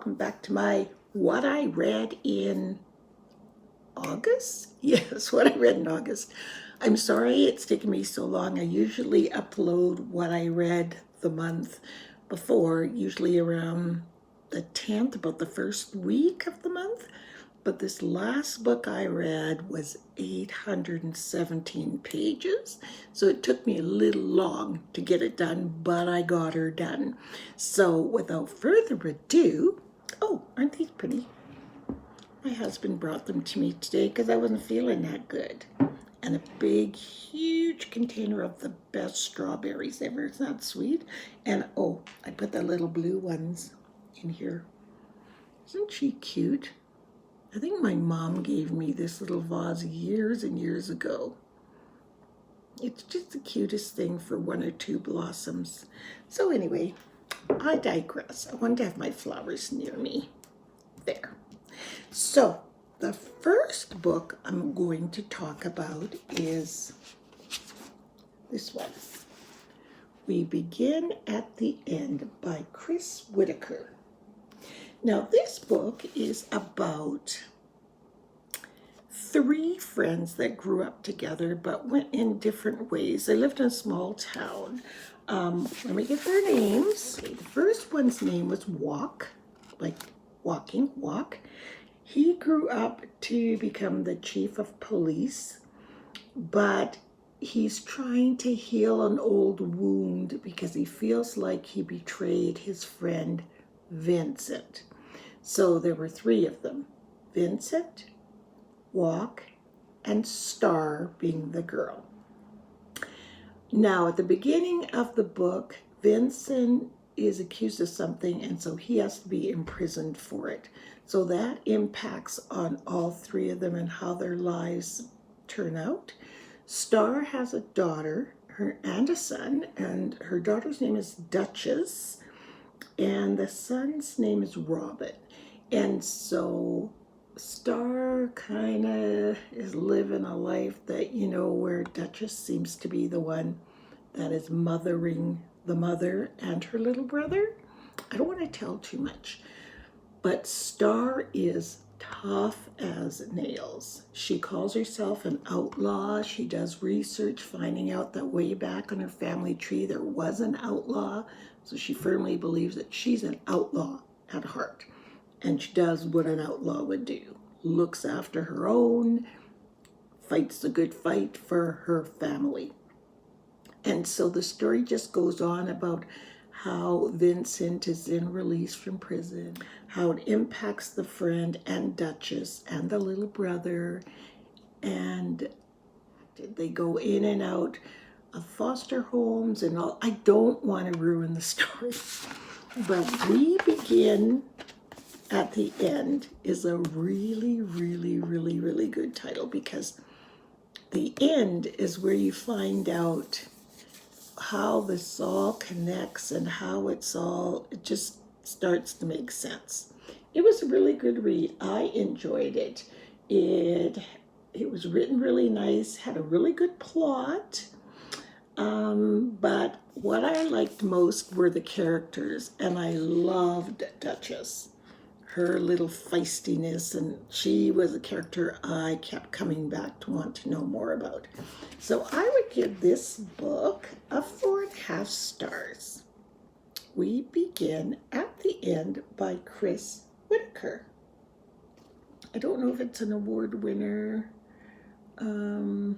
welcome back to my What I Read in August? Yes, what I read in August. I'm sorry it's taken me so long. I usually upload what I read the month before, usually around the 10th, about the first week of the month. But this last book I read was 817 pages, so it took me a little long to get it done, but I got her done. So without further ado, oh, aren't these pretty? My husband brought them to me today because I wasn't feeling that good. And a big, huge container of the best strawberries ever. It's not sweet. And oh, I put the little blue ones in here. Isn't she cute? I think my mom gave me this little vase years and years ago. It's just the cutest thing for one or two blossoms. So anyway, I digress. I want to have my flowers near me. There. So the first book I'm going to talk about is this one. We Begin at the End by Whitaker. Now, this book is about three friends that grew up together but went in different ways. They lived in a small town. Let me get their names. The first one's name was Walk, like walking, Walk. He grew up to become the chief of police, but he's trying to heal an old wound because he feels like he betrayed his friend Vincent. So there were three of them, Vincent, Walk, and Star being the girl. Now, at the beginning of the book, Vincent is accused of something, and so he has to be imprisoned for it. So that impacts on all three of them and how their lives turn out. Star has a daughter and a son, and her daughter's name is Duchess, and the son's name is Robin. And so Star kind of is living a life that, you know, where Duchess seems to be the one that is mothering the mother and her little brother. I don't want to tell too much, but Star is tough as nails. She calls herself an outlaw. She does research, finding out that way back on her family tree there was an outlaw. So she firmly believes that she's an outlaw at heart. And she does what an outlaw would do. Looks after her own, fights the good fight for her family. And so the story just goes on about how Vincent is then released from prison, how it impacts the friend and Duchess and the little brother, and they go in and out of foster homes and all. I don't want to ruin the story, but We Begin at the End is a really, really, really, really good title because the end is where you find out how this all connects and how it just starts to make sense. It was a really good read. I enjoyed it. It was written really nice, had a really good plot. But what I liked most were the characters, and I loved Duchess. Her little feistiness, and she was a character I kept coming back to want to know more about. So I would give this book a 4.5 stars. We Begin at the End by Whitaker. I don't know if it's an award winner. You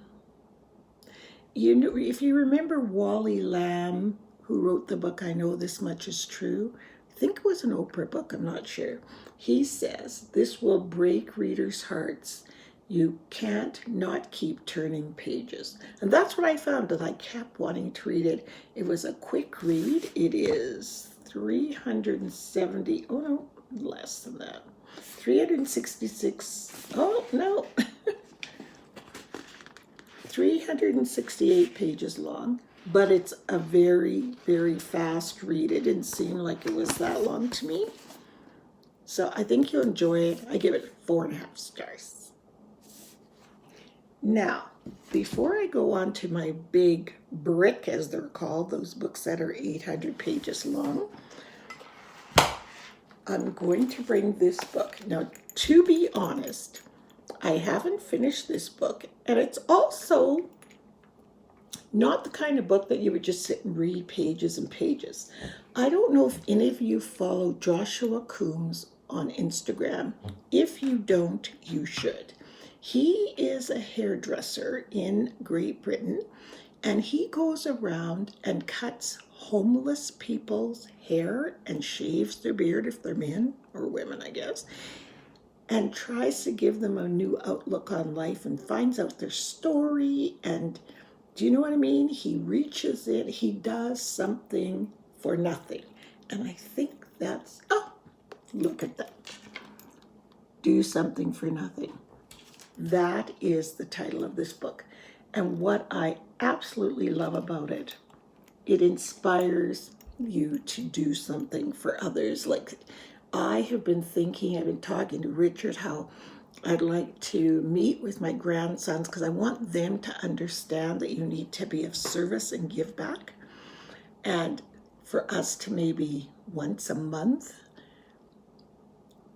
know, if you remember Wally Lamb, who wrote the book I Know This Much Is True, I think it was an Oprah book, I'm not sure. He says, this will break readers' hearts. You can't not keep turning pages. And that's what I found, that I kept wanting to read it. It was a quick read. It is 370, oh no, less than that. 366, oh no. 368 pages long. But it's a very, very fast read. It didn't seem like it was that long to me. So I think you'll enjoy it. I give it 4.5 stars. Now, before I go on to my big brick, as they're called, those books that are 800 pages long, I'm going to bring this book. Now, to be honest, I haven't finished this book, and it's also not the kind of book that you would just sit and read pages and pages. I don't know if any of you follow Joshua Coombs on Instagram. If you don't, you should. He is a hairdresser in Great Britain, and he goes around and cuts homeless people's hair and shaves their beard if they're men or women, I guess, and tries to give them a new outlook on life and finds out their story. And do you know what I mean? He reaches in, he does something for nothing. And I think that's, oh, look at that. Do something for nothing. That is the title of this book. And what I absolutely love about it, it inspires you to do something for others. Like, I have been thinking, I've been talking to Richard how I'd like to meet with my grandsons because I want them to understand that you need to be of service and give back. And for us to maybe once a month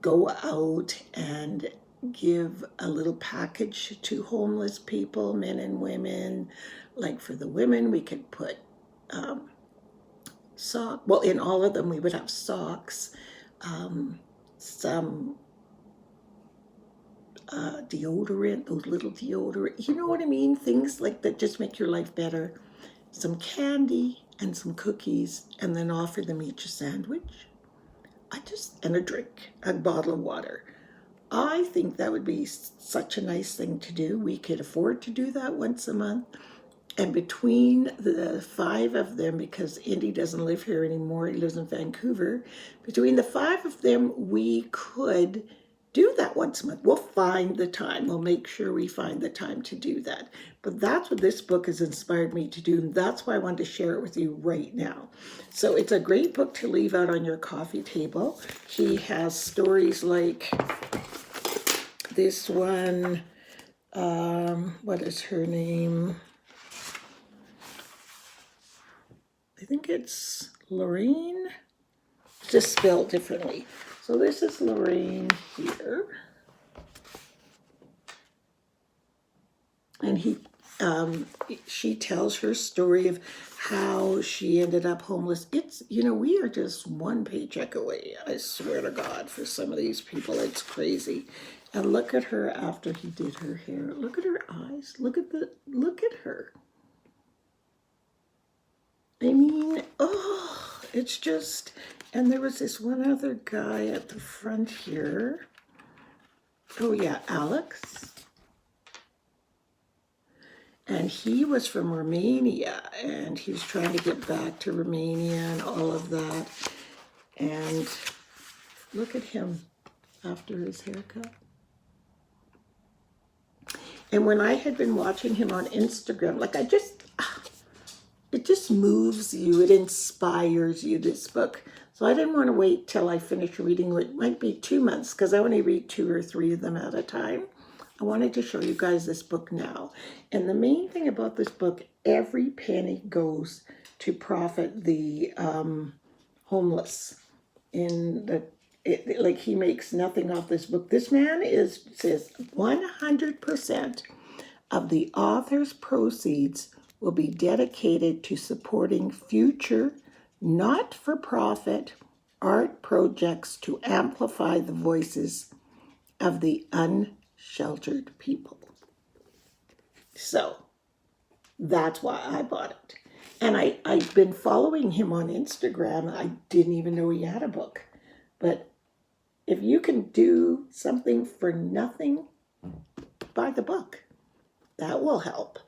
go out and give a little package to homeless people, men and women. Like for the women, we could put well, in all of them, we would have socks, some deodorant, those little deodorant, you know what I mean? Things like that just make your life better. Some candy and some cookies, and then offer them each a sandwich. And a drink, a bottle of water. I think that would be such a nice thing to do. We could afford to do that once a month. And between the 5 of them, because Indy doesn't live here anymore, he lives in Vancouver, between the 5 of them, we could do that once a month. We'll find the time. We'll make sure we find the time to do that. But that's what this book has inspired me to do. And that's why I wanted to share it with you right now. So it's a great book to leave out on your coffee table. He has stories like this one. What is her name? I think it's Lorraine, just spelled differently. So this is Lorraine here. And she tells her story of how she ended up homeless. It's, we are just one paycheck away. I swear to God, for some of these people, it's crazy. And look at her after he did her hair. Look at her eyes. Look at her. I mean, oh, it's just, and there was this one other guy at the front here. Oh yeah, Alex. And he was from Romania, and he was trying to get back to Romania and all of that. And look at him after his haircut. And when I had been watching him on Instagram, like it just moves you. It inspires you, this book. So I didn't want to wait till I finished reading. It might be 2 months because I only read 2 or 3 of them at a time. I wanted to show you guys this book now. And the main thing about this book, every penny goes to profit the homeless. Like he makes nothing off this book. This man says 100% of the author's proceeds will be dedicated to supporting future not-for-profit art projects to amplify the voices of the unsheltered people. So that's why I bought it. And I've been following him on Instagram. I didn't even know he had a book. But if you can do something for nothing, buy the book. That will help.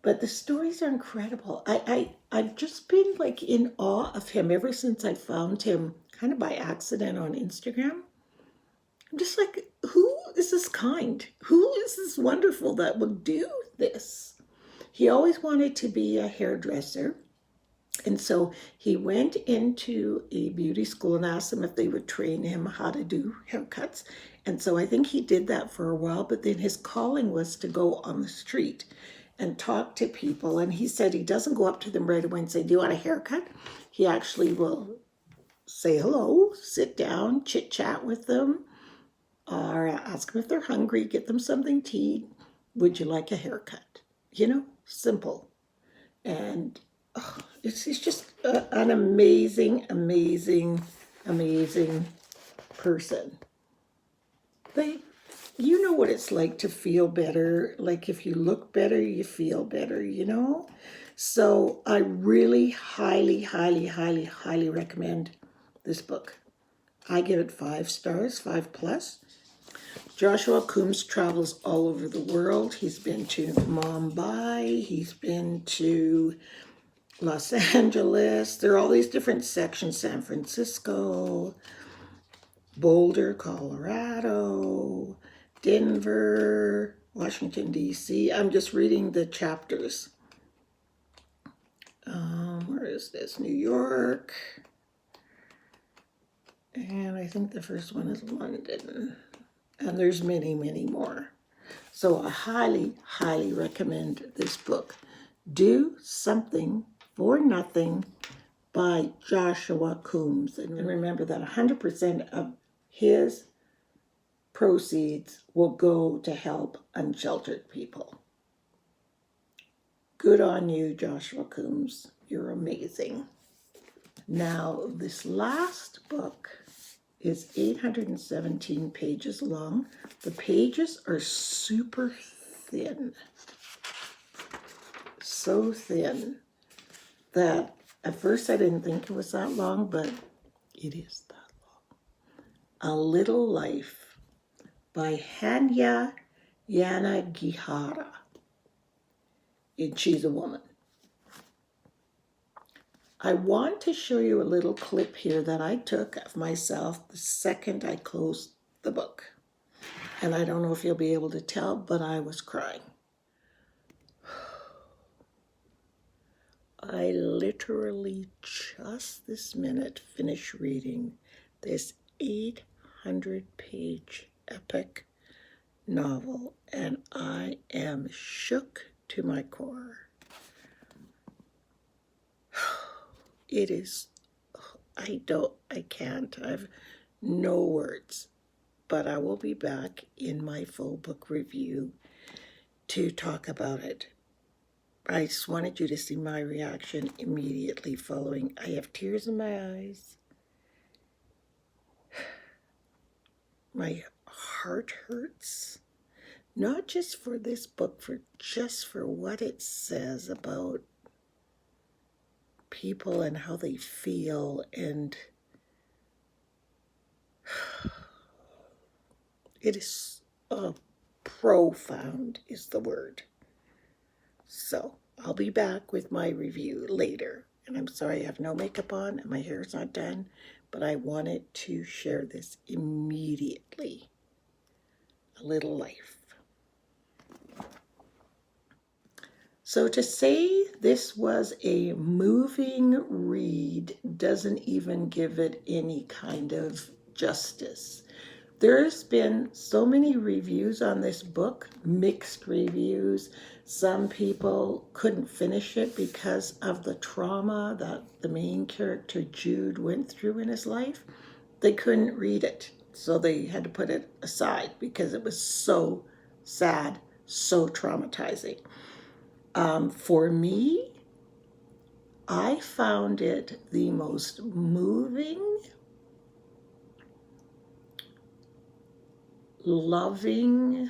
But the stories are incredible. I've just been like in awe of him ever since I found him kind of by accident on Instagram. I'm just like, who is this kind? Who is this wonderful that will do this? He always wanted to be a hairdresser. And so he went into a beauty school and asked them if they would train him how to do haircuts. And so I think he did that for a while, but then his calling was to go on the street and talk to people. And he said he doesn't go up to them right away and say, do you want a haircut? He actually will say hello, sit down, chit chat with them, or ask them if they're hungry, get them something to eat. Would you like a haircut? Simple. And it's just an amazing, amazing, amazing person. You know what it's like to feel better. Like if you look better, you feel better. So I really highly, highly, highly, highly recommend this book. I give it 5 stars, 5+. Joshua Coombs travels all over the world. He's been to Mumbai. He's been to Los Angeles. There are all these different sections. San Francisco, Boulder, Colorado, Denver, Washington, D.C. I'm just reading the chapters. Where is this? New York. And I think the first one is London. And there's many, many more. So I highly, highly recommend this book. Do Something for Nothing by Joshua Coombs. And remember that 100% of his proceeds will go to help unsheltered people. Good on you, Joshua Coombs. You're amazing. Now, this last book is 817 pages long. The pages are super thin. So thin that at first I didn't think it was that long, but it is that long. A Little Life by Hanya Yanagihara. And she's a woman. I want to show you a little clip here that I took of myself the second I closed the book. And I don't know if you'll be able to tell, but I was crying. I literally just this minute finished reading this 800-page epic novel, and I am shook to my core. It is, I can't, I have no words, but I will be back in my full book review to talk about it. I just wanted you to see my reaction immediately following. I have tears in my eyes. My heart hurts. Not just for this book, just for what it says about people and how they feel, and it is profound is the word. So I'll be back with my review later, and I'm sorry I have no makeup on and my hair's not done, but I wanted to share this immediately. A Little Life. So to say this was a moving read doesn't even give it any kind of justice. There's been so many reviews on this book, mixed reviews. Some people couldn't finish it because of the trauma that the main character Jude went through in his life. They couldn't read it, so they had to put it aside because it was so sad, so traumatizing. For me, I found it the most moving, loving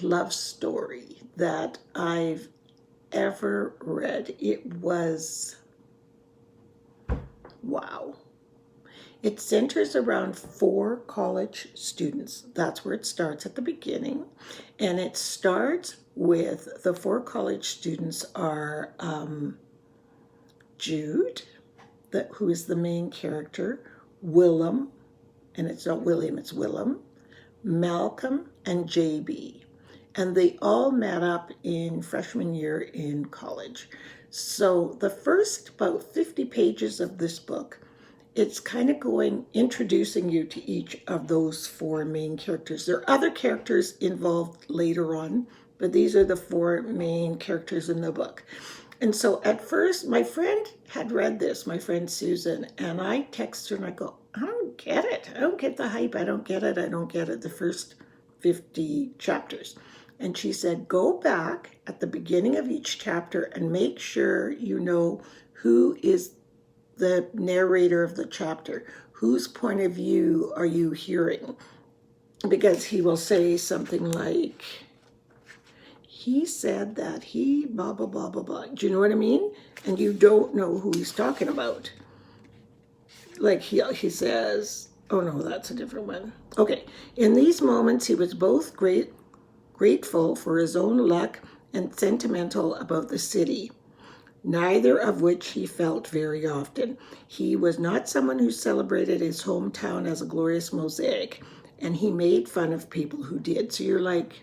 love story that I've ever read. It was, wow. It centers around 4 college students. That's where it starts at the beginning. And it starts with the 4 college students are Jude, who is the main character, Willem, and it's not William, it's Willem, Malcolm, and JB. And they all met up in freshman year in college. So the first about 50 pages of this book, it's kind of introducing you to each of those 4 main characters. There are other characters involved later on, but these are the 4 main characters in the book. And so at first, my friend had read this, my friend Susan, and I text her and I go, I don't get it. I don't get the hype. I don't get it. I don't get it. The first 50 chapters. And she said, go back at the beginning of each chapter and make sure you know who is the narrator of the chapter. Whose point of view are you hearing? Because he will say something like, he said that he blah, blah, blah, blah, blah. Do you know what I mean? And you don't know who he's talking about. Like he says, oh no, that's a different one. Okay, in these moments, he was both grateful for his own luck and sentimental about the city, neither of which he felt very often. He was not someone who celebrated his hometown as a glorious mosaic, and he made fun of people who did. So you're like,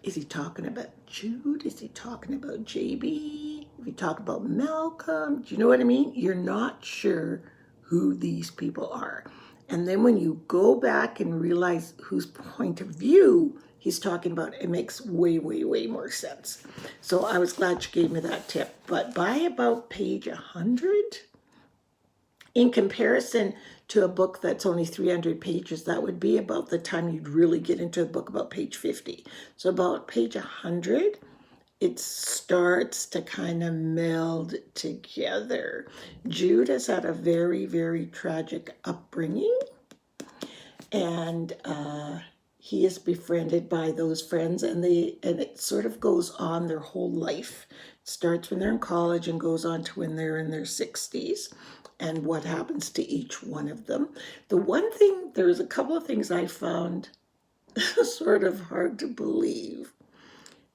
is he talking about Jude? Is he talking about JB? If he talk about Malcolm? Do you know what I mean? You're not sure who these people are. And then when you go back and realize whose point of view he's talking about, it makes way, way, way more sense. So I was glad she gave me that tip. But by about page 100, in comparison to a book that's only 300 pages, that would be about the time you'd really get into a book about page 50. So about page 100, it starts to kind of meld together. Jude has had a very, very tragic upbringing, and he is befriended by those friends, and it sort of goes on their whole life. It starts when they're in college and goes on to when they're in their 60s, and what happens to each one of them. The one thing, there's a couple of things I found sort of hard to believe.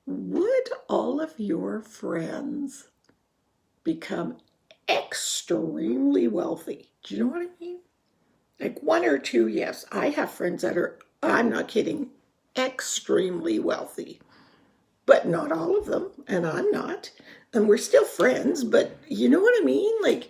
Would all of your friends become extremely wealthy? Do you know what I mean? Like one or two, yes. I have friends that are, I'm not kidding, extremely wealthy. But not all of them, and I'm not. And we're still friends, but you know what I mean? Like,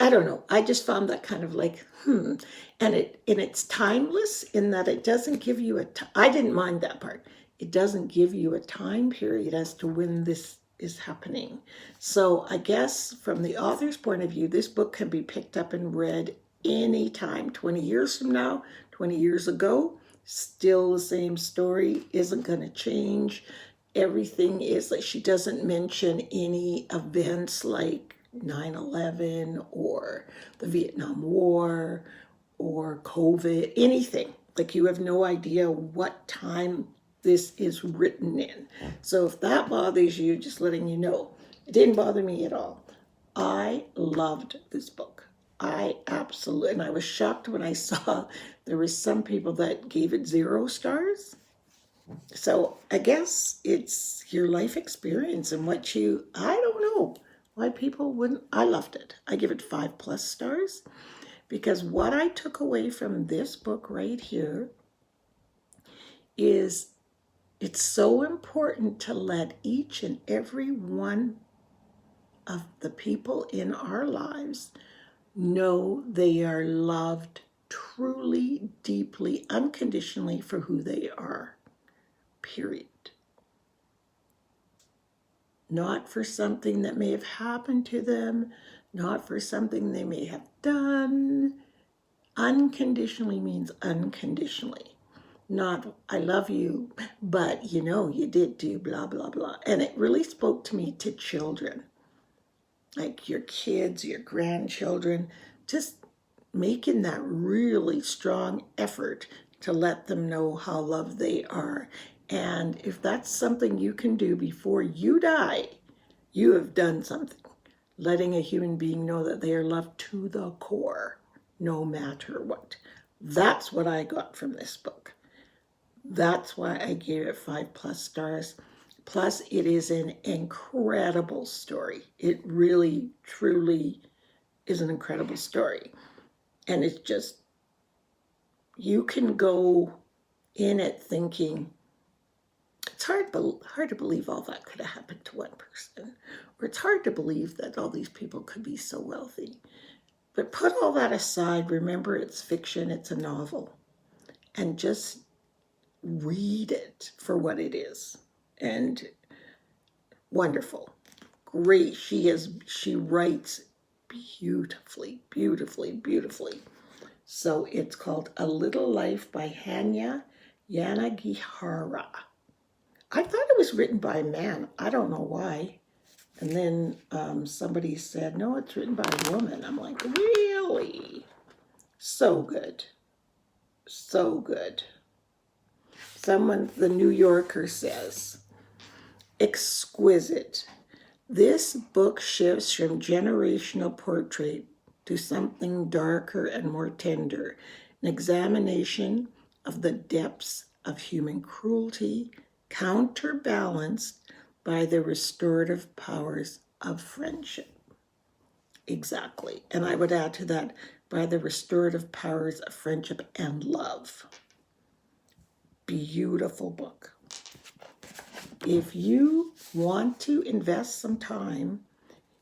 I don't know. I just found that kind of like, And it's timeless in that it doesn't give you I didn't mind that part. It doesn't give you a time period as to when this is happening. So I guess from the author's point of view, this book can be picked up and read anytime. 20 years from now, 20 years ago, still the same story, isn't going to change. Everything is like, she doesn't mention any events like 9/11 or the Vietnam War or COVID, anything. Like you have no idea what time this is written in. So if that bothers you, just letting you know, it didn't bother me at all. I loved this book. I absolutely, and I was shocked when I saw there were some people that gave it 0 stars. So I guess it's your life experience and I don't know why people wouldn't. I loved it. I give it 5+ stars because what I took away from this book right here is it's so important to let each and every one of the people in our lives know they are loved truly, deeply, unconditionally for who they are, period. Not for something that may have happened to them, not for something they may have done. Unconditionally means unconditionally. Not, I love you, but you did do blah, blah, blah. And it really spoke to me to children, like your kids, your grandchildren, just making that really strong effort to let them know how loved they are. And if that's something you can do before you die, you have done something. Letting a human being know that they are loved to the core, no matter what. That's what I got from this book. That's why I gave it 5+ stars. Plus, it is an incredible story. It really, truly is an incredible story. And it's just, you can go in it thinking, it's hard to believe all that could have happened to one person. Or it's hard to believe that all these people could be so wealthy. But put all that aside, remember it's fiction, it's a novel. And just read it for what it is. And Wonderful. Great. She writes beautifully, beautifully, beautifully. So it's called A Little Life by Hanya Yanagihara. I thought it was written by a man. I don't know why. And then somebody said, no, it's written by a woman. I'm like, really? So good. So good. The New Yorker says, exquisite. This book shifts from generational portrait to something darker and more tender, an examination of the depths of human cruelty, counterbalanced by the restorative powers of friendship. Exactly. And I would add to that, by the restorative powers of friendship and love. Beautiful book. If you want to invest some time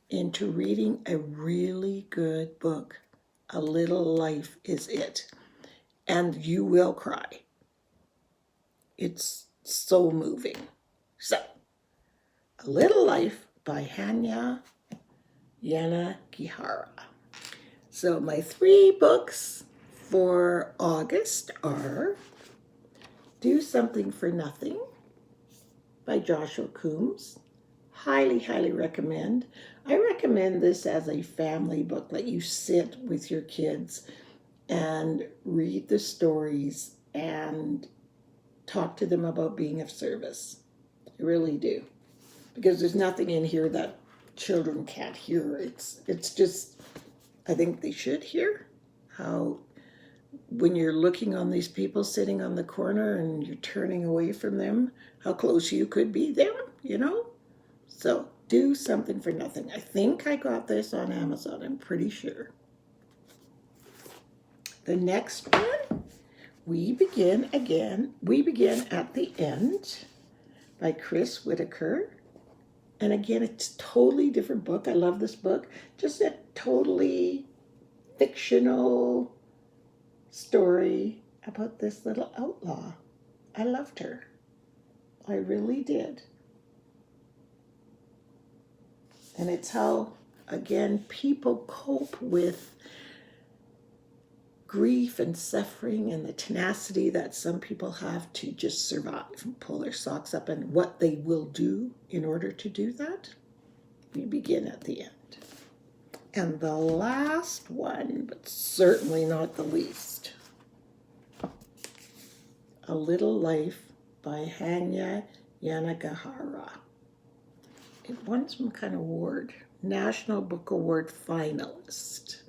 into reading a really good book, A Little Life is it. And you will cry. It's so moving. So, A Little Life by Hanya Yanagihara. So my 3 books for August are Do Something for Nothing by Joshua Coombs. Highly, highly recommend. I recommend this as a family book. Let you sit with your kids and read the stories and talk to them about being of service. I really do. Because there's nothing in here that children can't hear. It's just, I think they should hear how when you're looking on these people sitting on the corner and you're turning away from them, how close you could be them, you know? So Do Something for Nothing. I think I got this on Amazon, I'm pretty sure. The next one, We Begin at the End by Chris Whitaker. And again, it's a totally different book. I love this book. Just a totally fictional story about this little outlaw. I loved her. I really did. And it's how, again, people cope with grief and suffering and the tenacity that some people have to just survive and pull their socks up, and what they will do in order to do that. We Begin at the End. And the last one, but certainly not the least, A Little Life by Hanya Yanagihara. It won some kind of award, National Book Award finalist,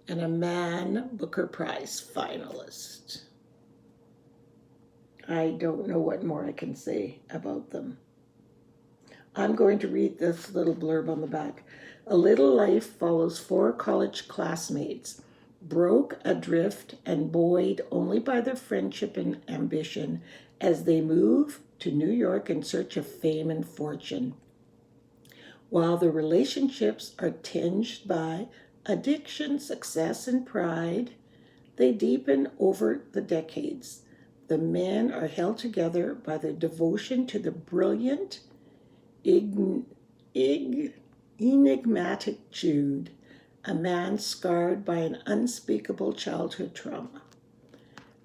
and a Man Booker Prize finalist. I don't know what more I can say about them. I'm going to read this little blurb on the back. A Little Life follows 4 college classmates, broke adrift and buoyed only by their friendship and ambition, as they move to New York in search of fame and fortune. While the relationships are tinged by addiction, success, and pride, they deepen over the decades. The men are held together by their devotion to the brilliant, enigmatic Jude, a man scarred by an unspeakable childhood trauma.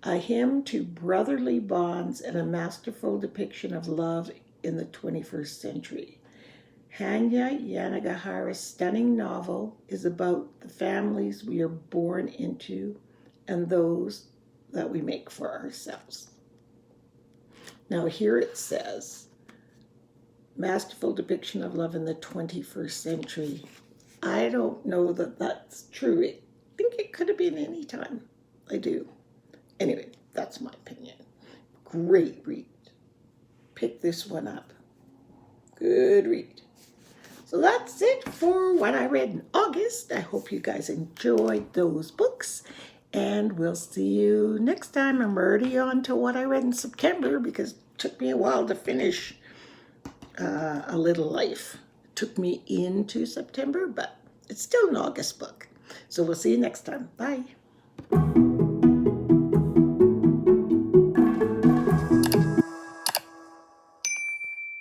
A hymn to brotherly bonds and a masterful depiction of love in the 21st century. Hanya Yanagihara's stunning novel is about the families we are born into and those that we make for ourselves. Now here it says, masterful depiction of love in the 21st century. I don't know that that's true. I think it could have been any time. I do. Anyway, that's my opinion. Great read. Pick this one up. Good read. So that's it for what I read in August. I hope you guys enjoyed those books. And we'll see you next time. I'm already on to what I read in September because it took me a while to finish A Little Life. It took me into September, but it's still an August book. So we'll see you next time. Bye.